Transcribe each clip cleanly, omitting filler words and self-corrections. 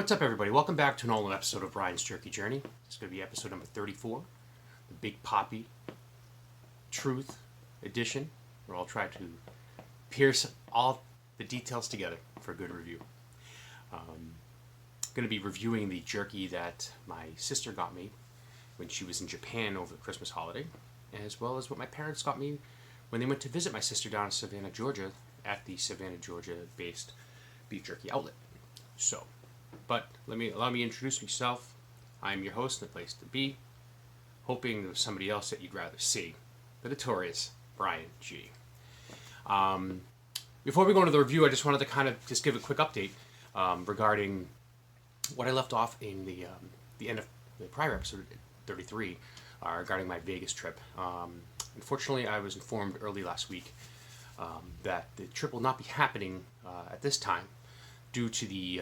What's up, everybody? Welcome back to an all-new episode of Brian's Jerky Journey. It's going to be episode number 34, the Big Poppy Truth Edition, where I'll try to pierce all the details together for a good review. I'm going to be reviewing the jerky that my sister got me when she was in Japan over the Christmas holiday, as well as what my parents got me when they went to visit my sister down in Savannah, Georgia, at the Savannah, Georgia-based beef jerky outlet. But allow me to introduce myself. I'm your host, The Place to Be, hoping there was somebody else that you'd rather see. The notorious Brian G. Before we go into the review, I just wanted to kind of just give a quick update regarding what I left off in the end of the prior episode 33 regarding my Vegas trip. Unfortunately, I was informed early last week that the trip will not be happening at this time due to the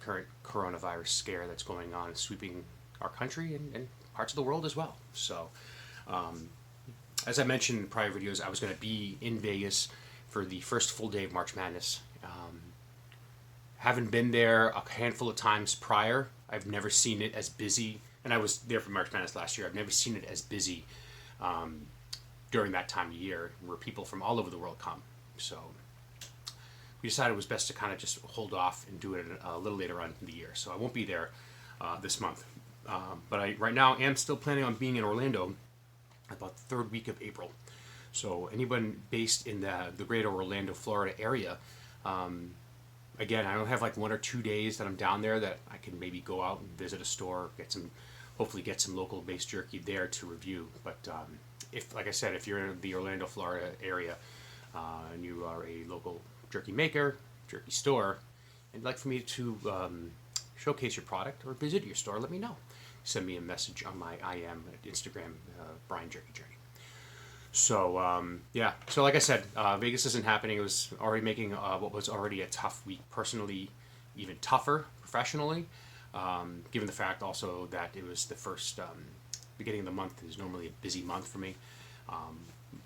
current coronavirus scare that's going on and sweeping our country and parts of the world as well. So, as I mentioned in prior videos, I was going to be in Vegas for the first full day of March Madness. Having been there a handful of times prior, I've never seen it as busy, and I was there for March Madness last year. I've never seen it as busy during that time of year where people from all over the world come. So we decided it was best to kind of just hold off and do it a little later on in the year. So I won't be there this month. But I right now am still planning on being in Orlando about the third week of April. So anyone based in the greater Orlando, Florida area, again, I don't have like 1 or 2 days that I'm down there that I can maybe go out and visit a store, hopefully get some local based jerky there to review. But like I said, if you're in the Orlando, Florida area and you are a local jerky maker, jerky store, and like for me to showcase your product or visit your store, let me know. Send me a message on my IM at Instagram, Brian Jerky Journey. So, So like I said, Vegas isn't happening. It was already making what was already a tough week personally even tougher professionally, given the fact also that it was the first beginning of the month is normally a busy month for me.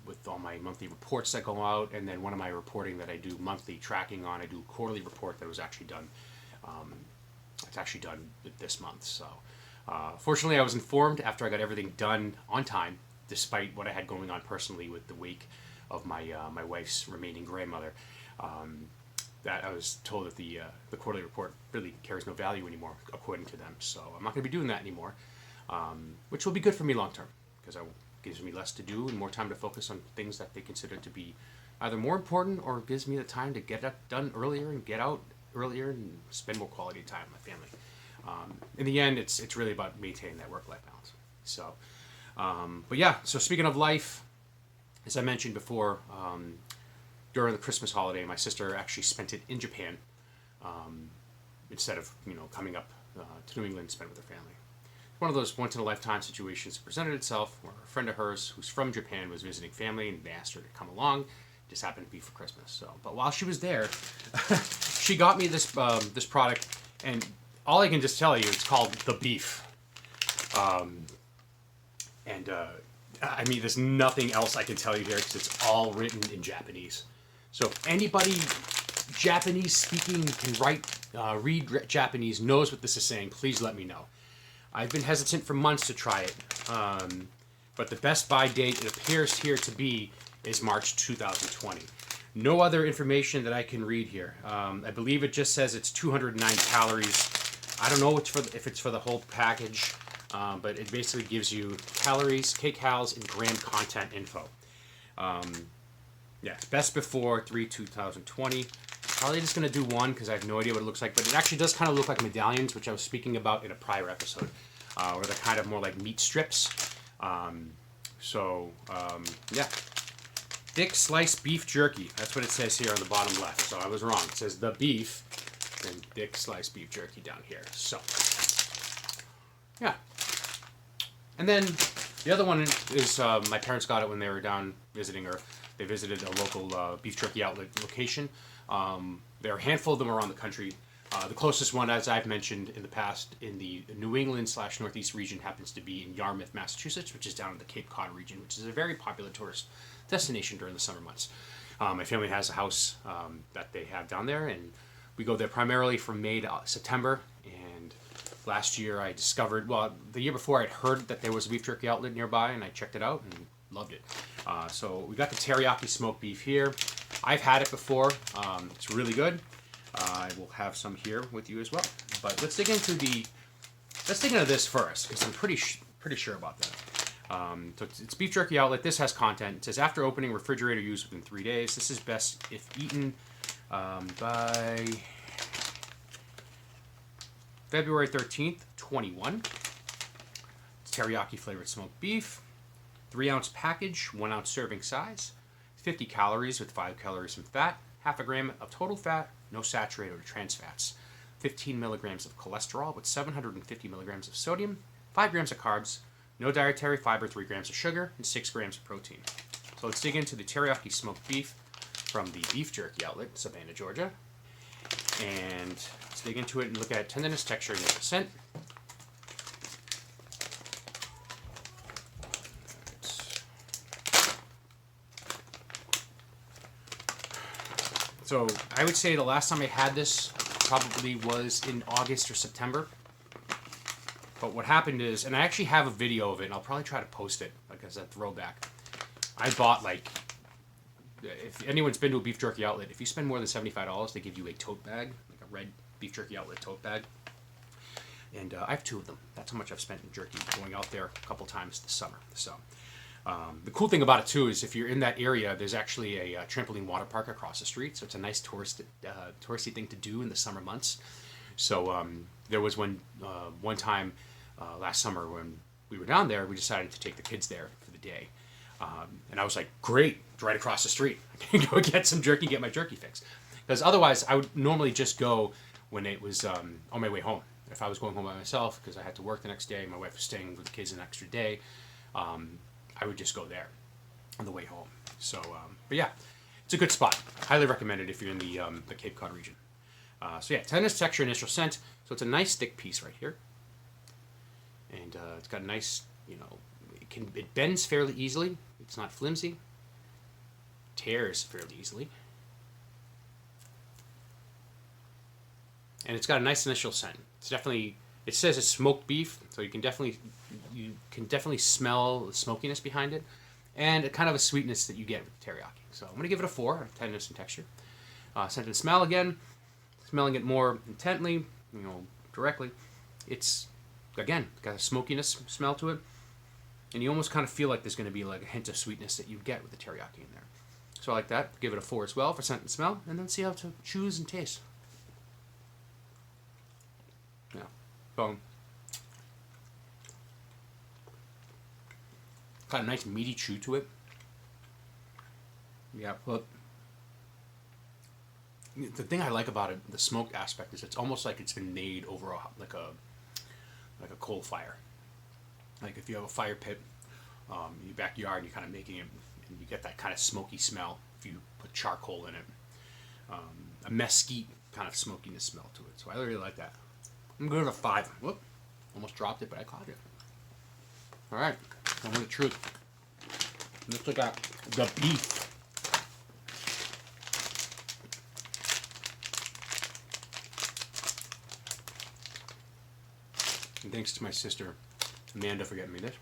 With all my monthly reports that go out, and then one of my reporting that I do monthly tracking on, I do a quarterly report that was actually done. It's actually done this month. So, fortunately, I was informed after I got everything done on time, despite what I had going on personally with the wake of my my wife's remaining grandmother. That I was told that the quarterly report really carries no value anymore, according to them. So I'm not going to be doing that anymore, which will be good for me long term because gives me less to do and more time to focus on things that they consider to be either more important or gives me the time to get that done earlier and get out earlier and spend more quality time with my family. In the end, it's really about maintaining that work-life balance. So, so speaking of life, as I mentioned before, during the Christmas holiday, my sister actually spent it in Japan instead of coming up to New England to spend it with her family. One of those once-in-a-lifetime situations presented itself where a friend of hers who's from Japan was visiting family and they asked her to come along. It just happened to be for Christmas. So, but while she was there, she got me this product, and all I can just tell you, it's called The Beef. I mean, there's nothing else I can tell you here because it's all written in Japanese. So if anybody Japanese speaking can read Japanese, knows what this is saying, please let me know. I've been hesitant for months to try it, but the best buy date it appears here to be is March 2020. No other information that I can read here. I believe it just says it's 209 calories. I don't know if it's for the whole package, but it basically gives you calories, kcals, and gram content info. Best before 3/2020. Probably just going to do one because I have no idea what it looks like, but it actually does kind of look like medallions, which I was speaking about in a prior episode, where they're kind of more like meat strips. Thick sliced beef jerky. That's what it says here on the bottom left. So I was wrong. It says The Beef and thick sliced beef jerky down here. So, yeah. And then the other one is my parents got it when they were down visiting her. They visited a local beef jerky outlet location. There are a handful of them around the country. The closest one, as I've mentioned in the past, in the New England/Northeast region happens to be in Yarmouth, Massachusetts, which is down in the Cape Cod region, which is a very popular tourist destination during the summer months. My family has a house that they have down there, and we go there primarily from May to September, and Last year I discovered, well, the year before I'd heard that there was a beef jerky outlet nearby, and I checked it out and loved it. So we got the teriyaki smoked beef here. I've had it before. It's really good. I will have some here with you as well. But let's dig into this first, because I'm pretty sure about that. So it's beef jerky outlet. This has content. It says, after opening, refrigerator use within 3 days. This is best if eaten by February 13th, 21. It's teriyaki flavored smoked beef. 3-ounce package, 1-ounce serving size. 50 calories with 5 calories from fat. Half a gram of total fat, no saturated or trans fats. 15 milligrams of cholesterol with 750 milligrams of sodium. 5 grams of carbs. No dietary fiber, 3 grams of sugar, and 6 grams of protein. So let's dig into the teriyaki smoked beef from the beef jerky outlet, Savannah, Georgia. And let's dig into it and look at tenderness, texture, and scent. So I would say the last time I had this probably was in August or September. But what happened is, and I actually have a video of it, and I'll probably try to post it, like as a throwback. I bought, like, if anyone's been to a beef jerky outlet, if you spend more than $75, they give you a tote bag, like a red beef jerky outlet tote bag. And I have 2 of them. That's how much I've spent in jerky, going out there a couple times this summer. So the cool thing about it too is if you're in that area, there's actually a trampoline water park across the street. So it's a nice touristy thing to do in the summer months. So there was one time last summer when we were down there, we decided to take the kids there for the day. And I was like, great, it's right across the street. I can go get some jerky, get my jerky fix. Because otherwise, I would normally just go when it was on my way home. If I was going home by myself, because I had to work the next day, my wife was staying with the kids an extra day, I would just go there on the way home. So, but yeah, it's a good spot. Highly recommend it if you're in the Cape Cod region. So yeah, tenderness, texture, initial scent. So it's a nice thick piece right here. And it's got a nice, it bends fairly easily. It's not flimsy. Tears fairly easily. And it's got a nice initial scent. It's definitely, it says it's smoked beef, so you can definitely smell the smokiness behind it, and a kind of a sweetness that you get with teriyaki. So I'm going to give it a 4, tenderness and texture. Scent and smell again, smelling it more intently, directly. It's, again, got a smokiness smell to it, and you almost kind of feel like there's going to be like a hint of sweetness that you get with the teriyaki in there. So I like that. Give it a 4 as well for scent and smell, and then see how to choose and taste. Yeah. So, got a nice meaty chew to it. Yeah, but the thing I like about it, the smoked aspect, is it's almost like it's been made over like a coal fire. Like if you have a fire pit in your backyard and you're kind of making it, and you get that kind of smoky smell if you put charcoal in it. A mesquite kind of smokiness smell to it. So I really like that. I'm going to give it a 5. Whoop, almost dropped it, but I caught it. All right, on with the truth. Let's look at the beef. And thanks to my sister, Amanda, for getting me this.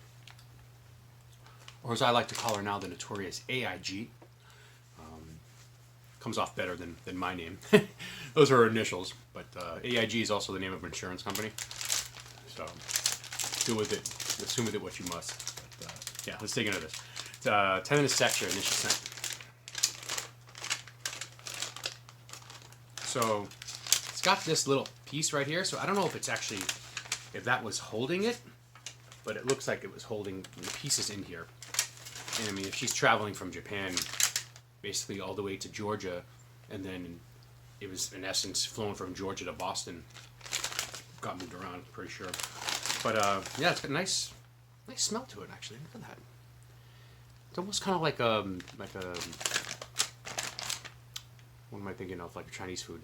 Or as I like to call her now, the notorious AIG. Comes off better than my name. Those are her initials, but AIG is also the name of an insurance company. So do with it, assume with it what you must. But, yeah, let's dig into this. It's tenderness, texture, initial scent. So it's got this little piece right here. So I don't know if it's actually, if that was holding it, but it looks like it was holding the pieces in here. And I mean, if she's traveling from Japan basically all the way to Georgia, and then it was in essence flown from Georgia to Boston, got moved around, pretty sure. But yeah, it's got a nice smell to it actually. Look at that. It's almost kind of like a what am I thinking of? Like a Chinese food.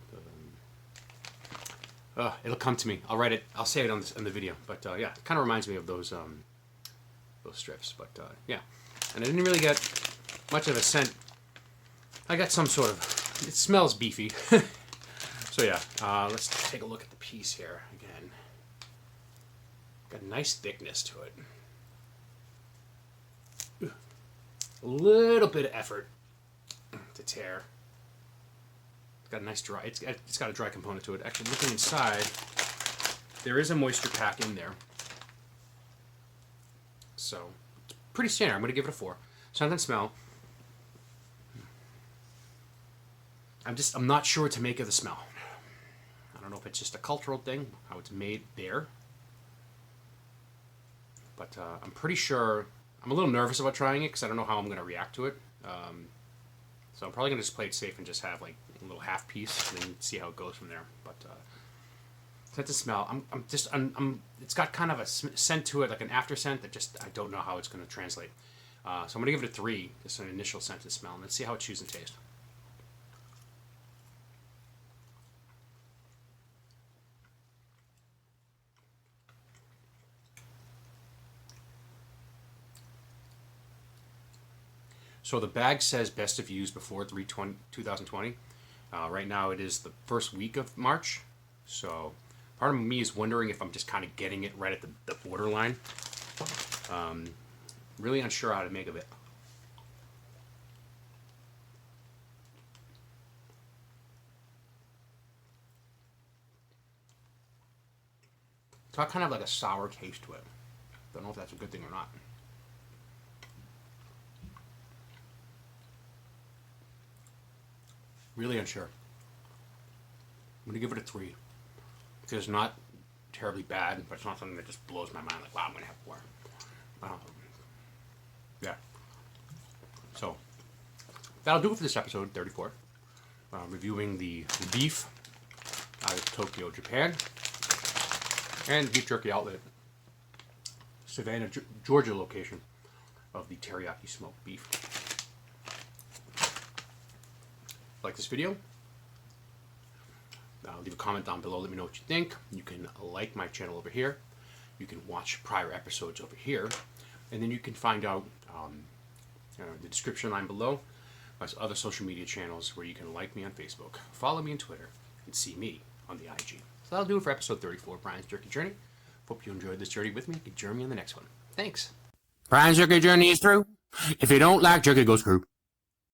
It'll come to me. I'll write it. I'll say it on the video. But yeah, it kind of reminds me of those strips. But yeah, and I didn't really get much of a scent. I got some sort of. It smells beefy. So yeah, let's take a look at the piece here again. Got a nice thickness to it. A little bit of effort to tear. It's got a nice dry. It's got a dry component to it. Actually, looking inside, there is a moisture pack in there. So it's pretty standard. I'm going to give it a 4. Scent and smell. I'm not sure what to make of the smell. I don't know if it's just a cultural thing, how it's made there. But I'm pretty sure. I'm a little nervous about trying it because I don't know how I'm going to react to it. So I'm probably going to just play it safe and just have like a little half piece and then see how it goes from there. But scent and smell. It's got kind of a scent to it, like an after scent that just I don't know how it's going to translate. So I'm going to give it a 3, just an initial scent and smell, and let's see how it chews and tastes. So the bag says best of use before 3/20/2020. Right now it is the first week of March. So part of me is wondering if I'm just kind of getting it right at the borderline. Really unsure how to make of it. It's got kind of like a sour taste to it. Don't know if that's a good thing or not. Really unsure. I'm gonna give it a 3. Because it's not terribly bad, but it's not something that just blows my mind. Like, wow, I'm gonna have more. Yeah. So that'll do it for this episode 34. Reviewing the beef out of Tokyo, Japan, and beef jerky outlet, Savannah, Georgia location of the teriyaki smoked beef. Like this video, leave a comment down below. Let me know what you think. You can like my channel over here. You can watch prior episodes over here, and then you can find out the description line below my other social media channels where you can like me on Facebook, follow me on Twitter, and see me on the IG. So that'll do it for episode 34 of Brian's Jerky Journey. Hope you enjoyed this journey with me. Join me on the next one. Thanks. Brian's Jerky Journey is through. If you don't like jerky, go screw.